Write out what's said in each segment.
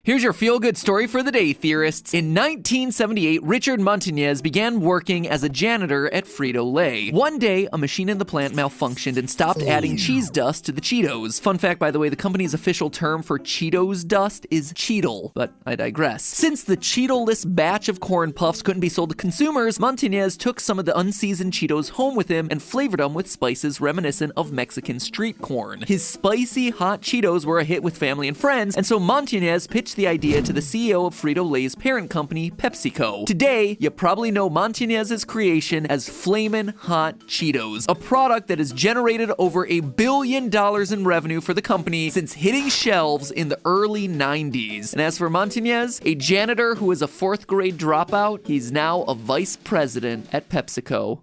Here's your feel-good story for the day, theorists. In 1978, Richard Montañez began working as a janitor at Frito-Lay. One day, a machine in the plant malfunctioned and stopped adding cheese dust to the Cheetos. Fun fact, by the way, the company's official term for Cheetos dust is Cheetle, but I digress. Since the Cheetle-less batch of corn puffs couldn't be sold to consumers, Montañez took some of the unseasoned Cheetos home with him and flavored them with spices reminiscent of Mexican street corn. His spicy, hot Cheetos were a hit with family and friends, and so Montañez pitched the idea to the CEO of Frito-Lay's parent company, PepsiCo. Today, you probably know Montañez's creation as Flamin' Hot Cheetos, a product that has generated over $1 billion in revenue for the company since hitting shelves in the early 90s. And as for Montañez, a janitor who is a 4th grade dropout, he's now a vice president at PepsiCo.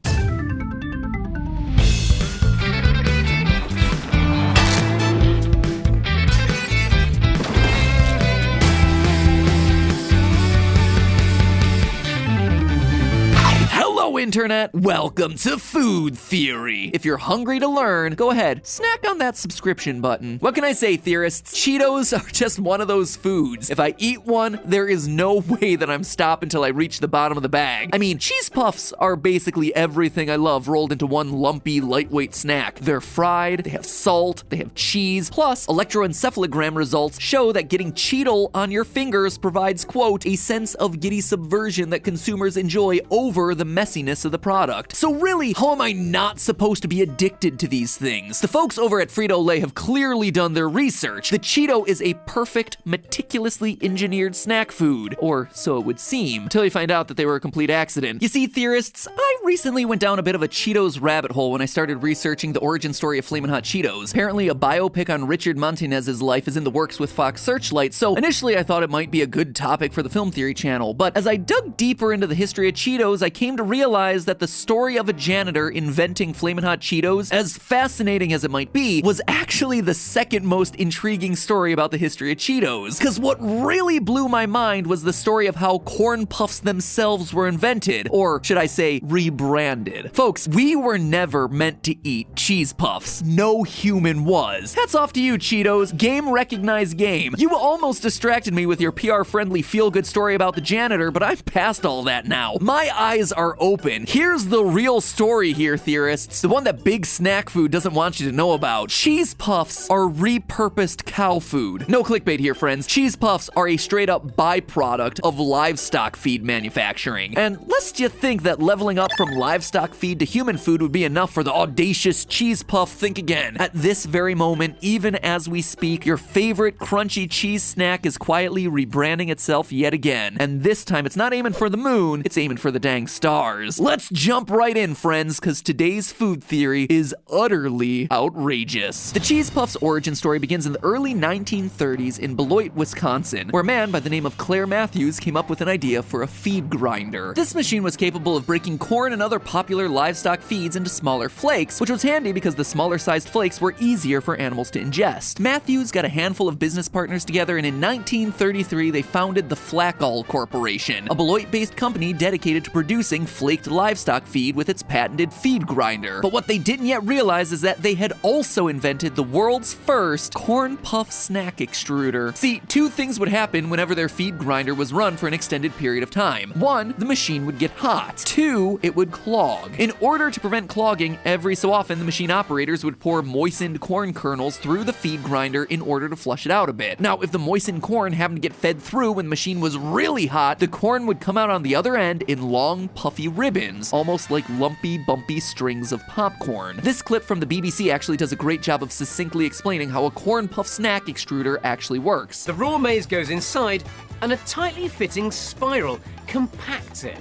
Hello, Internet! Welcome to Food Theory. If you're hungry to learn, go ahead, snack on that subscription button. What can I say, theorists? Cheetos are just one of those foods. If I eat one, there is no way that I'm stopped until I reach the bottom of the bag. I mean, cheese puffs are basically everything I love rolled into one lumpy, lightweight snack. They're fried, they have salt, they have cheese, plus electroencephalogram results show that getting Cheetle on your fingers provides, quote, a sense of giddy subversion that consumers enjoy over the messiness of the product. So really, how am I not supposed to be addicted to these things? The folks over at Frito-Lay have clearly done their research. The Cheeto is a perfect, meticulously engineered snack food, or so it would seem, until you find out that they were a complete accident. You see, theorists, I recently went down a bit of a Cheetos rabbit hole when I started researching the origin story of Flamin' Hot Cheetos. Apparently, a biopic on Richard Montañez's life is in the works with Fox Searchlight, so initially I thought it might be a good topic for the Film Theory channel, but as I dug deeper into the history of Cheetos, I came to realize that the story of a janitor inventing Flamin' Hot Cheetos, as fascinating as it might be, was actually the second most intriguing story about the history of Cheetos. Because what really blew my mind was the story of how corn puffs themselves were invented, or should I say, rebranded. Folks, we were never meant to eat cheese puffs. No human was. Hats off to you, Cheetos. Game recognized game. You almost distracted me with your PR-friendly feel-good story about the janitor, but I'm past all that now. My eyes are open. Here's the real story here, theorists. The one that big snack food doesn't want you to know about. Cheese puffs are repurposed cow food. No clickbait here, friends. Cheese puffs are a straight-up byproduct of livestock feed manufacturing. And lest you think that leveling up from livestock feed to human food would be enough for the audacious cheese puff, think again. At this very moment, even as we speak, your favorite crunchy cheese snack is quietly rebranding itself yet again. And this time, it's not aiming for the moon, it's aiming for the dang stars. Let's jump right in, friends, because today's food theory is utterly outrageous. The cheese puff's origin story begins in the early 1930s in Beloit, Wisconsin, where a man by the name of Claire Matthews came up with an idea for a feed grinder. This machine was capable of breaking corn and other popular livestock feeds into smaller flakes, which was handy because the smaller sized flakes were easier for animals to ingest. Matthews got a handful of business partners together, and in 1933 they founded the Flackall Corporation, a Beloit-based company dedicated to producing flaked livestock feed with its patented feed grinder. But what they didn't yet realize is that they had also invented the world's first corn puff snack extruder. See, two things would happen whenever their feed grinder was run for an extended period of time. One, the machine would get hot. Two, it would clog. In order to prevent clogging, every so often the machine operators would pour moistened corn kernels through the feed grinder in order to flush it out a bit. Now, if the moistened corn happened to get fed through when the machine was really hot, the corn would come out on the other end in long, puffy ribbons, almost like lumpy, bumpy strings of popcorn. This clip from the BBC actually does a great job of succinctly explaining how a corn puff snack extruder actually works. The raw maize goes inside, and a tightly fitting spiral compacts it.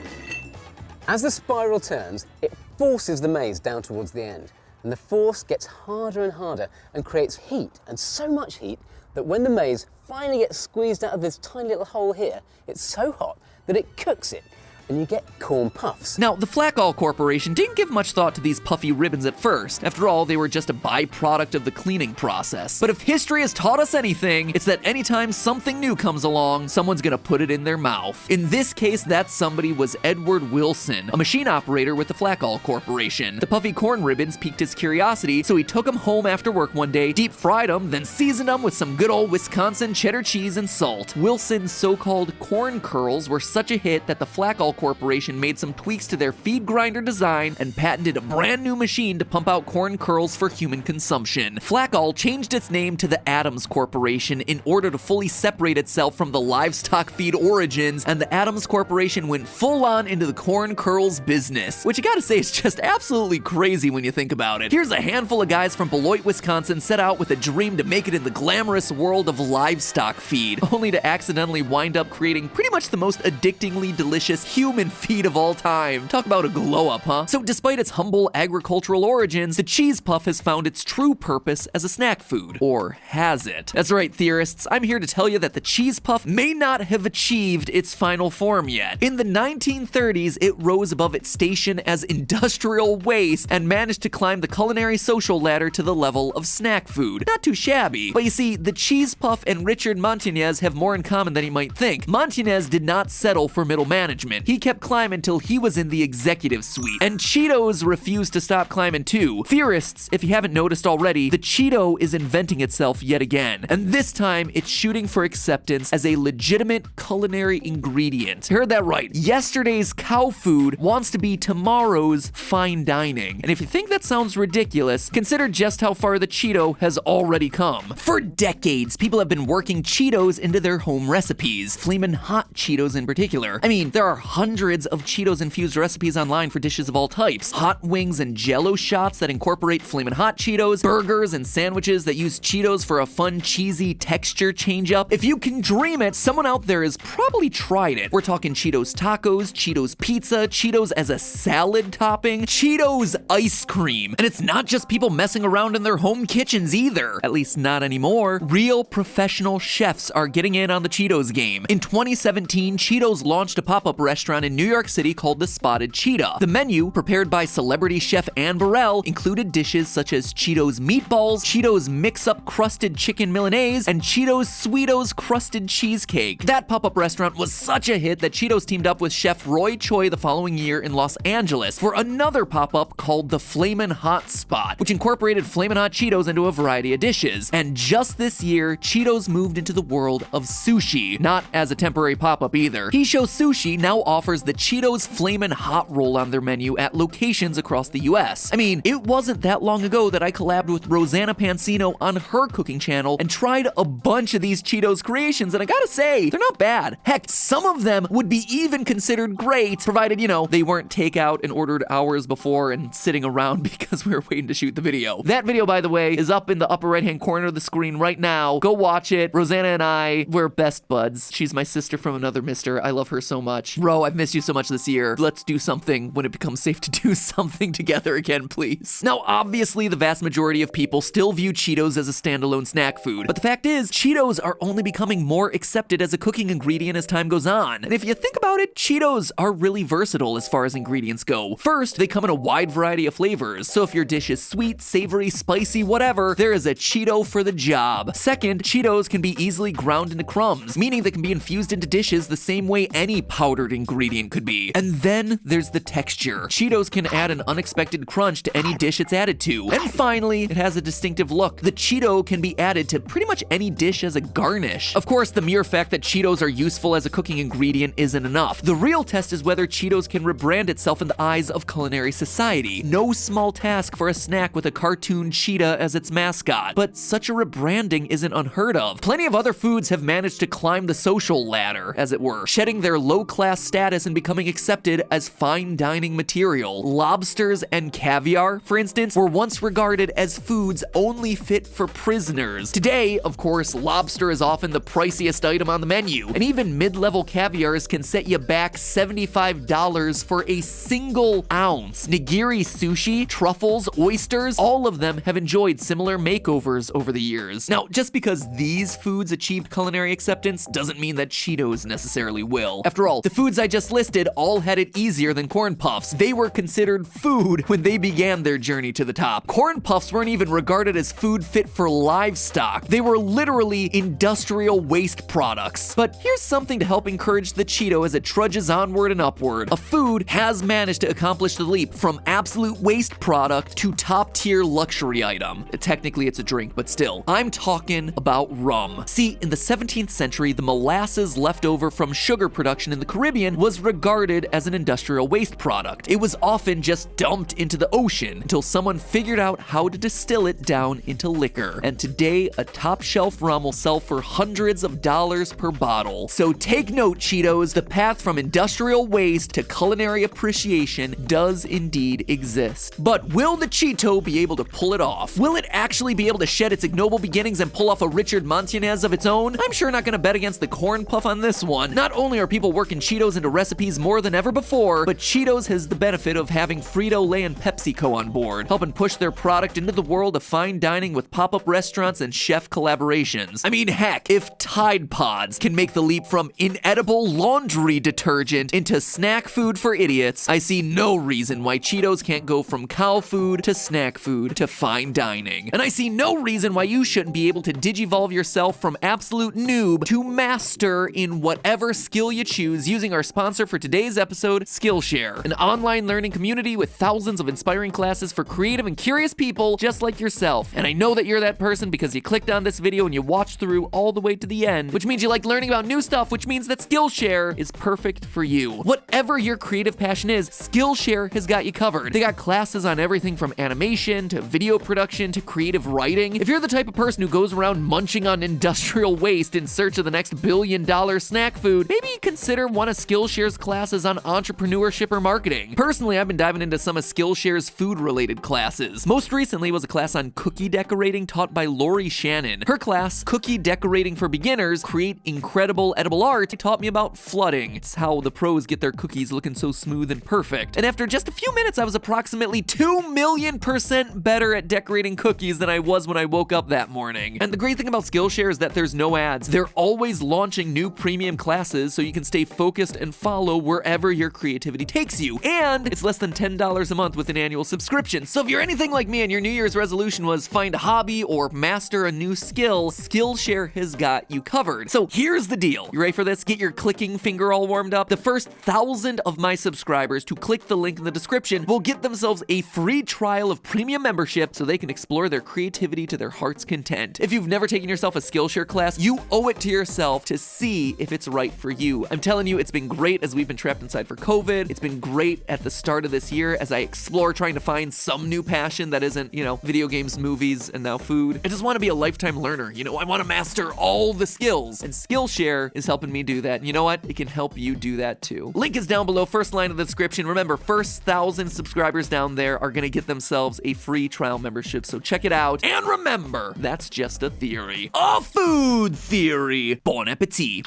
As the spiral turns, it forces the maize down towards the end, and the force gets harder and harder and creates heat, and so much heat that when the maize finally gets squeezed out of this tiny little hole here, it's so hot that it cooks it. and you get corn puffs. Now, the Flakall Corporation didn't give much thought to these puffy ribbons at first. After all, they were just a byproduct of the cleaning process. But if history has taught us anything, it's that anytime something new comes along, someone's gonna put it in their mouth. In this case, that somebody was Edward Wilson, a machine operator with the Flakall Corporation. The puffy corn ribbons piqued his curiosity, so he took them home after work one day, deep fried them, then seasoned them with some good old Wisconsin cheddar cheese and salt. Wilson's so-called corn curls were such a hit that the Flakall Corporation made some tweaks to their feed grinder design and patented a brand new machine to pump out corn curls for human consumption. Flakall changed its name to the Adams Corporation in order to fully separate itself from the livestock feed origins, and the Adams Corporation went full on into the corn curls business, which you gotta say is just absolutely crazy when you think about it. Here's a handful of guys from Beloit, Wisconsin set out with a dream to make it in the glamorous world of livestock feed, only to accidentally wind up creating pretty much the most addictingly delicious human feed of all time. Talk about a glow up, huh? So despite its humble agricultural origins, the cheese puff has found its true purpose as a snack food. Or has it? That's right, theorists, I'm here to tell you that the cheese puff may not have achieved its final form yet. In the 1930s, it rose above its station as industrial waste and managed to climb the culinary social ladder to the level of snack food. Not too shabby. But you see, the cheese puff and Richard Montañez have more in common than you might think. Montañez did not settle for middle management. He kept climbing until he was in the executive suite. And Cheetos refused to stop climbing too. Theorists, if you haven't noticed already, the Cheeto is inventing itself yet again. And this time, it's shooting for acceptance as a legitimate culinary ingredient. You heard that right. Yesterday's cow food wants to be tomorrow's fine dining. And if you think that sounds ridiculous, consider just how far the Cheeto has already come. For decades, people have been working Cheetos into their home recipes. Flamin' Hot Cheetos in particular. I mean, there are hundreds of Cheetos-infused recipes online for dishes of all types. Hot wings and Jell-O shots that incorporate Flamin' Hot Cheetos, burgers and sandwiches that use Cheetos for a fun, cheesy texture change-up. If you can dream it, someone out there has probably tried it. We're talking Cheetos tacos, Cheetos pizza, Cheetos as a salad topping, Cheetos ice cream. And it's not just people messing around in their home kitchens either. At least not anymore. Real professional chefs are getting in on the Cheetos game. In 2017, Cheetos launched a pop-up restaurant in New York City called the Spotted Cheetah. The menu, prepared by celebrity chef Anne Burrell, included dishes such as Cheetos meatballs, Cheetos mix-up crusted chicken Milanese, and Cheetos Sweetos crusted cheesecake. That pop-up restaurant was such a hit that Cheetos teamed up with chef Roy Choi the following year in Los Angeles for another pop-up called the Flamin' Hot Spot, which incorporated Flamin' Hot Cheetos into a variety of dishes. And just this year, Cheetos moved into the world of sushi, not as a temporary pop-up either. Hisho Sushi now offers the Cheetos Flamin' Hot Roll on their menu at locations across the US. I mean, it wasn't that long ago that I collabed with Rosanna Pansino on her cooking channel and tried a bunch of these Cheetos creations, and I gotta say, they're not bad. Heck, some of them would be even considered great, provided, you know, they weren't takeout and ordered hours before and sitting around because we were waiting to shoot the video. That video, by the way, is up in the upper right-hand corner of the screen right now. Go watch it. Rosanna and I, we're best buds. She's my sister from another mister. I love her so much. Ro, I've missed you so much this year. Let's do something when it becomes safe to do something together again, please. Now, obviously, the vast majority of people still view Cheetos as a standalone snack food, but the fact is, Cheetos are only becoming more accepted as a cooking ingredient as time goes on. And if you think about it, Cheetos are really versatile as far as ingredients go. First, they come in a wide variety of flavors, so if your dish is sweet, savory, spicy, whatever, there is a Cheeto for the job. Second, Cheetos can be easily ground into crumbs, meaning they can be infused into dishes the same way any powdered ingredient could be. And then there's the texture. Cheetos can add an unexpected crunch to any dish it's added to. And finally, it has a distinctive look. The Cheeto can be added to pretty much any dish as a garnish. Of course, the mere fact that Cheetos are useful as a cooking ingredient isn't enough. The real test is whether Cheetos can rebrand itself in the eyes of culinary society. No small task for a snack with a cartoon cheetah as its mascot, but such a rebranding isn't unheard of. Plenty of other foods have managed to climb the social ladder, as it were, shedding their low-class status and becoming accepted as fine dining material. Lobsters and caviar, for instance, were once regarded as foods only fit for prisoners. Today, of course, lobster is often the priciest item on the menu, and even mid-level caviars can set you back $75 for a single ounce. Nigiri sushi, truffles, oysters, all of them have enjoyed similar makeovers over the years. Now, just because these foods achieved culinary acceptance doesn't mean that Cheetos necessarily will. After all, the foods I just listed all had it easier than corn puffs. They were considered food when they began their journey to the top. Corn puffs weren't even regarded as food fit for livestock. They were literally industrial waste products. But here's something to help encourage the Cheeto as it trudges onward and upward. A food has managed to accomplish the leap from absolute waste product to top-tier luxury item. Technically, it's a drink, but still. I'm talking about rum. See, in the 17th century, the molasses left over from sugar production in the Caribbean was regarded as an industrial waste product. It was often just dumped into the ocean until someone figured out how to distill it down into liquor. And today, a top-shelf rum will sell for hundreds of dollars per bottle. So take note, Cheetos, the path from industrial waste to culinary appreciation does indeed exist. But will the Cheeto be able to pull it off? Will it actually be able to shed its ignoble beginnings and pull off a Richard Montanez of its own? I'm sure not gonna bet against the corn puff on this one. Not only are people working Cheetos into recipes more than ever before, but Cheetos has the benefit of having Frito-Lay and PepsiCo on board, helping push their product into the world of fine dining with pop-up restaurants and chef collaborations. I mean, heck, if Tide Pods can make the leap from inedible laundry detergent into snack food for idiots, I see no reason why Cheetos can't go from cow food to snack food to fine dining. And I see no reason why you shouldn't be able to digivolve yourself from absolute noob to master in whatever skill you choose using our sponsor for today's episode, Skillshare, an online learning community with thousands of inspiring classes for creative and curious people just like yourself. And I know that you're that person because you clicked on this video and you watched through all the way to the end, which means you like learning about new stuff, which means that Skillshare is perfect for you. Whatever your creative passion is, Skillshare has got you covered. They got classes on everything from animation to video production to creative writing. If you're the type of person who goes around munching on industrial waste in search of the next billion-dollar snack food, maybe consider one of Skillshare's classes on entrepreneurship or marketing. Personally, I've been diving into some of Skillshare's food-related classes. Most recently was a class on cookie decorating taught by Lori Shannon. Her class, Cookie Decorating for Beginners, Create Incredible Edible Art, taught me about flooding. It's how the pros get their cookies looking so smooth and perfect. And after just a few minutes, I was approximately 2,000,000% better at decorating cookies than I was when I woke up that morning. And the great thing about Skillshare is that there's no ads. They're always launching new premium classes so you can stay focused and follow wherever your creativity takes you. And it's less than $10 a month with an annual subscription. So if you're anything like me and your New Year's resolution was find a hobby or master a new skill, Skillshare has got you covered. So here's the deal. You ready for this? Get your clicking finger all warmed up. The first 1,000 of my subscribers to click the link in the description will get themselves a free trial of premium membership so they can explore their creativity to their heart's content. If you've never taken yourself a Skillshare class, you owe it to yourself to see if it's right for you. I'm telling you, it's been great as we've been trapped inside for COVID. It's been great at the start of this year as I explore trying to find some new passion that isn't, video games, movies, and now food. I just want to be a lifetime learner. I want to master all the skills. And Skillshare is helping me do that. And you know what? It can help you do that too. Link is down below, first line of the description. Remember, first 1,000 subscribers down there are going to get themselves a free trial membership. So check it out. And remember, that's just a theory. A food theory. Bon appetit.